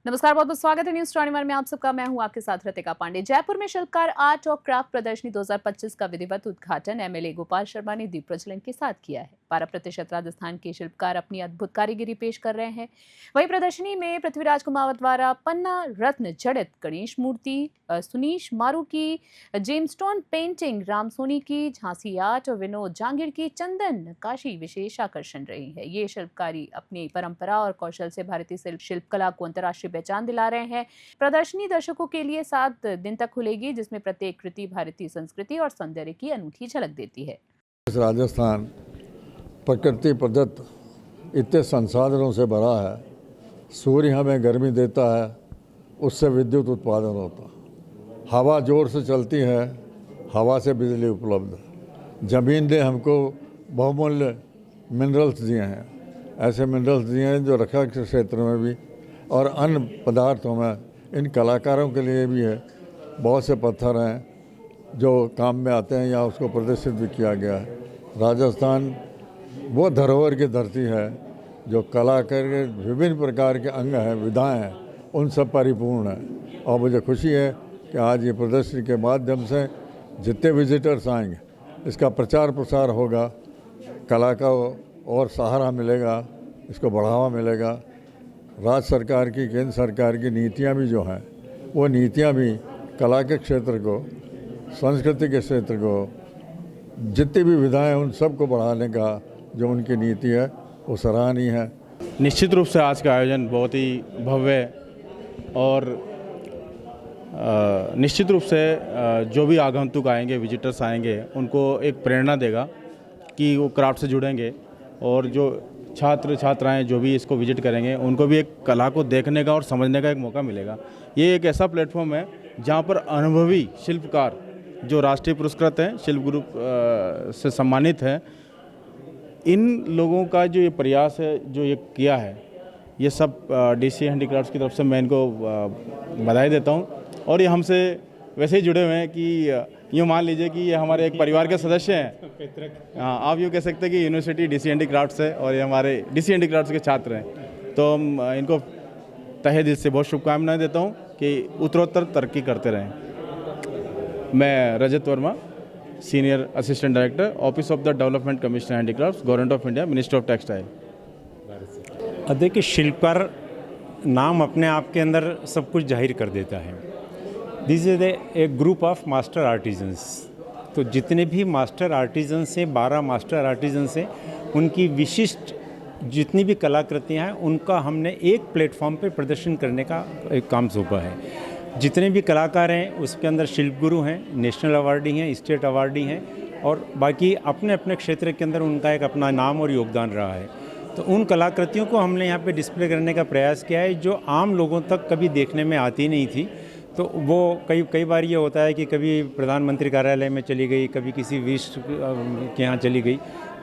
नमस्कार, बहुत बहुत स्वागत है न्यूज 21 में आप सबका। मैं हूं आपके साथ रितिका पांडे। जयपुर में शिल्पकार आर्ट और क्राफ्ट प्रदर्शनी 2025 का विधिवत उद्घाटन एमएलए गोपाल शर्मा ने दीप प्रज्वलन के साथ किया है। 12% राजस्थान के शिल्पकार अपनी अद्भुत कारीगरी पेश कर रहे हैं। वहीं प्रदर्शनी में पृथ्वीराज कुमावत द्वारा पन्ना रत्न जड़ित गणेश मूर्ति, सुनीश मारू की जेमस्टोन पेंटिंग, राम सोनी की झांसी आर्ट और विनोद जांगिड़ की चंदन नक्काशी विशेष आकर्षण रही है। ये शिल्पकारी अपनी परंपरा और कौशल से भारतीय शिल्पकला को अंतर्राष्ट्रीय पहचान दिला रहे हैं। प्रदर्शनी दर्शकों के लिए 7 दिन तक खुलेगी, जिसमें प्रत्येक कृति भारतीय संस्कृति और सौंदर्य की अनूठी झलक देती है। राजस्थान प्रकृति प्रदत्त इतने संसाधनों से भरा है। सूर्य हमें गर्मी देता है, उससे विद्युत उत्पादन होता है। हवा जोर से चलती है, हवा से बिजली उपलब्ध। ज़मीन ने हमको बहुमूल्य मिनरल्स दिए हैं, ऐसे मिनरल्स दिए हैं जो रक्षा के क्षेत्र में भी और अन्य पदार्थों में इन कलाकारों के लिए भी है। बहुत से पत्थर हैं जो काम में आते हैं, या उसको प्रदर्शित भी किया गया है। राजस्थान वो धरोहर की धरती है जो कला के विभिन्न प्रकार के अंग हैं, विधाएं हैं, उन सब परिपूर्ण है। और मुझे खुशी है कि आज ये प्रदर्शनी के माध्यम से जितने विजिटर्स आएंगे, इसका प्रचार प्रसार होगा, कला का और सहारा मिलेगा, इसको बढ़ावा मिलेगा। राज्य सरकार की, केंद्र सरकार की नीतियाँ भी जो हैं, वो नीतियाँ भी कला के क्षेत्र को, संस्कृति के क्षेत्र को, जितनी भी विधाएं उन सब को बढ़ाने का जो उनकी नीति है वो सराहनीय है। निश्चित रूप से आज का आयोजन बहुत ही भव्य और निश्चित रूप से जो भी आगंतुक आएंगे, विजिटर्स आएंगे, उनको एक प्रेरणा देगा कि वो क्राफ्ट से जुड़ेंगे। और जो छात्र छात्राएं जो भी इसको विजिट करेंगे, उनको भी एक कला को देखने का और समझने का एक मौका मिलेगा। ये एक ऐसा प्लेटफॉर्म है जहाँ पर अनुभवी शिल्पकार जो राष्ट्रीय पुरस्कृत हैं, शिल्प ग्रुप से सम्मानित हैं, इन लोगों का जो ये प्रयास है, जो ये किया है, ये सब डीसी हैंडीक्राफ्ट्स की तरफ से मैं इनको बधाई देता हूँ। और ये हमसे वैसे ही जुड़े हुए हैं कि यूँ मान लीजिए कि ये हमारे एक परिवार के सदस्य हैं। हाँ, आप यूँ कह सकते हैं कि यूनिवर्सिटी डीसी हैंडीक्राफ्ट्स है और ये हमारे डीसी हैंडीक्राफ्ट्स के छात्र हैं। तो हम इनको तहे दिल से बहुत शुभकामनाएं देता हूँ कि उत्तरोत्तर तरक्की करते रहें। मैं Rajat Verma, senior assistant director, office of the development commissioner handicrafts, government of India, ministry of textile. देखिए, शिल्पकार नाम अपने आप के अंदर सब कुछ जाहिर कर देता है। This is a group of master artisans. तो जितने भी मास्टर आर्टिजन्स हैं, 12 मास्टर आर्टिजन्स हैं, उनकी विशिष्ट जितनी भी कलाकृतियाँ हैं, उनका हमने एक प्लेटफॉर्म पे प्रदर्शन करने का एक काम सौंपा है। जितने भी कलाकार हैं उसके अंदर शिल्प गुरु हैं, नेशनल अवार्डी हैं, स्टेट अवार्डी हैं, और बाकी अपने अपने क्षेत्र के अंदर उनका एक अपना नाम और योगदान रहा है। तो उन कलाकृतियों को हमने यहाँ पे डिस्प्ले करने का प्रयास किया है, जो आम लोगों तक कभी देखने में आती नहीं थी। तो वो कई बार ये होता है कि कभी प्रधानमंत्री कार्यालय में चली गई, कभी किसी विश्व के यहाँ चली गई।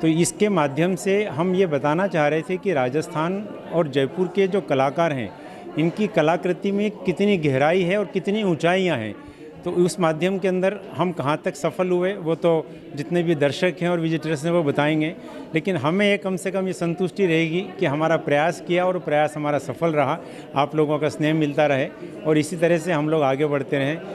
तो इसके माध्यम से हम ये बताना चाह रहे थे कि राजस्थान और जयपुर के जो कलाकार हैं, इनकी कलाकृति में कितनी गहराई है और कितनी ऊंचाइयां हैं। तो उस माध्यम के अंदर हम कहाँ तक सफल हुए, वो तो जितने भी दर्शक हैं और विजिटर्स हैं वो बताएंगे। लेकिन हमें एक कम से कम ये संतुष्टि रहेगी कि हमारा प्रयास किया और प्रयास हमारा सफल रहा, आप लोगों का स्नेह मिलता रहे और इसी तरह से हम लोग आगे बढ़ते रहें।